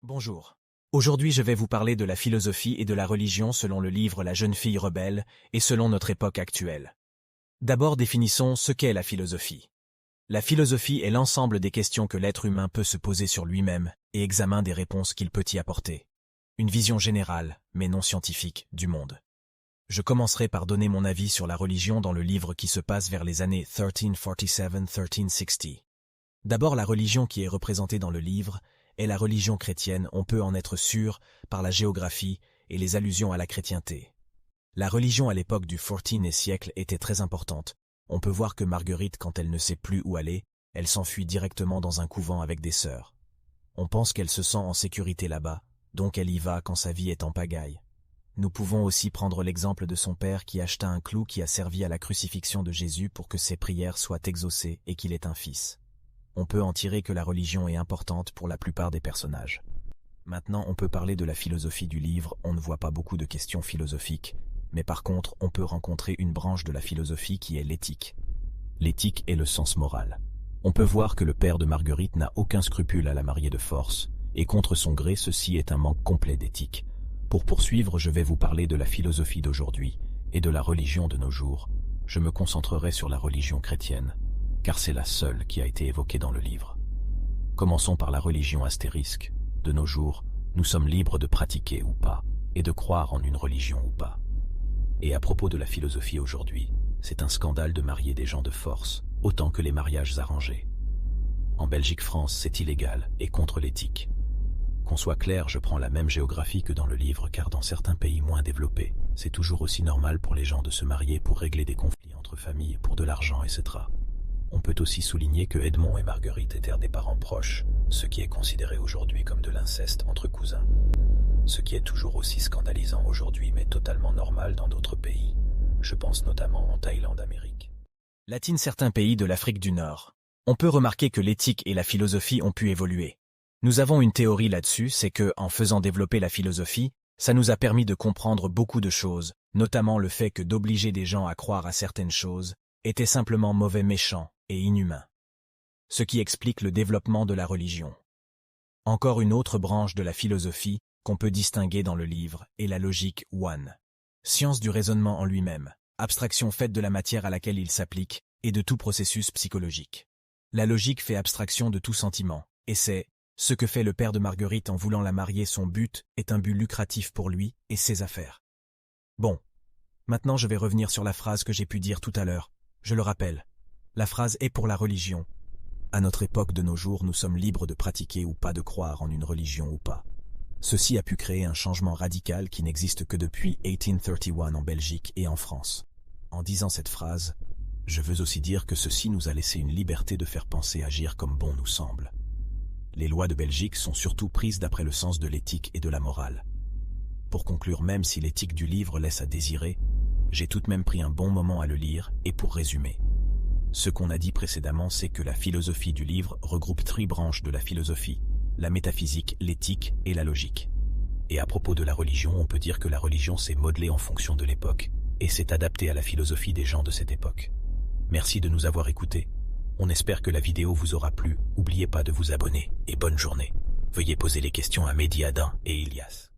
Bonjour. Aujourd'hui je vais vous parler de la philosophie et de la religion selon le livre La jeune fille rebelle et selon notre époque actuelle. D'abord définissons ce qu'est la philosophie. La philosophie est l'ensemble des questions que l'être humain peut se poser sur lui-même et examen des réponses qu'il peut y apporter. Une vision générale, mais non scientifique, du monde. Je commencerai par donner mon avis sur la religion dans le livre qui se passe vers les années 1347-1360. D'abord la religion qui est représentée dans le livre est la religion chrétienne, on peut en être sûr par la géographie et les allusions à la chrétienté. La religion à l'époque du XIVe siècle était très importante. On peut voir que Marguerite, quand elle ne sait plus où aller, elle s'enfuit directement dans un couvent avec des sœurs. On pense qu'elle se sent en sécurité là-bas, donc elle y va quand sa vie est en pagaille. Nous pouvons aussi prendre l'exemple de son père qui acheta un clou qui a servi à la crucifixion de Jésus pour que ses prières soient exaucées et qu'il ait un fils. On peut en tirer que la religion est importante pour la plupart des personnages. Maintenant, on peut parler de la philosophie du livre, on ne voit pas beaucoup de questions philosophiques, mais par contre, on peut rencontrer une branche de la philosophie qui est l'éthique. L'éthique est le sens moral. On peut voir que le père de Marguerite n'a aucun scrupule à la marier de force, et contre son gré, ceci est un manque complet d'éthique. Pour poursuivre, je vais vous parler de la philosophie d'aujourd'hui et de la religion de nos jours. Je me concentrerai sur la religion chrétienne, car c'est la seule qui a été évoquée dans le livre. Commençons par la religion astérisque. De nos jours, nous sommes libres de pratiquer ou pas, et de croire en une religion ou pas. Et à propos de la philosophie aujourd'hui, c'est un scandale de marier des gens de force, autant que les mariages arrangés. En Belgique, France, c'est illégal et contre l'éthique. Qu'on soit clair, je prends la même géographie que dans le livre, car dans certains pays moins développés, c'est toujours aussi normal pour les gens de se marier pour régler des conflits entre familles, pour de l'argent, etc. On peut aussi souligner que Edmond et Marguerite étaient des parents proches, ce qui est considéré aujourd'hui comme de l'inceste entre cousins. Ce qui est toujours aussi scandalisant aujourd'hui, mais totalement normal dans d'autres pays. Je pense notamment en Thaïlande, Amérique latine, certains pays de l'Afrique du Nord. On peut remarquer que l'éthique et la philosophie ont pu évoluer. Nous avons une théorie là-dessus, c'est que, en faisant développer la philosophie, ça nous a permis de comprendre beaucoup de choses, notamment le fait que d'obliger des gens à croire à certaines choses était simplement mauvais, méchant et inhumain. Ce qui explique le développement de la religion. Encore une autre branche de la philosophie qu'on peut distinguer dans le livre est la logique one. Science du raisonnement en lui-même, abstraction faite de la matière à laquelle il s'applique et de tout processus psychologique. La logique fait abstraction de tout sentiment, et c'est ce que fait le père de Marguerite en voulant la marier. Son but est un but lucratif pour lui et ses affaires. Bon, maintenant je vais revenir sur la phrase que j'ai pu dire tout à l'heure. Je le rappelle, la phrase est pour la religion. À notre époque de nos jours, nous sommes libres de pratiquer ou pas, de croire en une religion ou pas. Ceci a pu créer un changement radical qui n'existe que depuis 1831 en Belgique et en France. En disant cette phrase, je veux aussi dire que ceci nous a laissé une liberté de faire penser, agir comme bon nous semble. Les lois de Belgique sont surtout prises d'après le sens de l'éthique et de la morale. Pour conclure, même si l'éthique du livre laisse à désirer, j'ai tout de même pris un bon moment à le lire, et pour résumer, ce qu'on a dit précédemment, c'est que la philosophie du livre regroupe 3 branches de la philosophie, la métaphysique, l'éthique et la logique. Et à propos de la religion, on peut dire que la religion s'est modelée en fonction de l'époque, et s'est adaptée à la philosophie des gens de cette époque. Merci de nous avoir écoutés. On espère que la vidéo vous aura plu. N'oubliez pas de vous abonner, et bonne journée. Veuillez poser les questions à Mehdi, Adin et Ilias.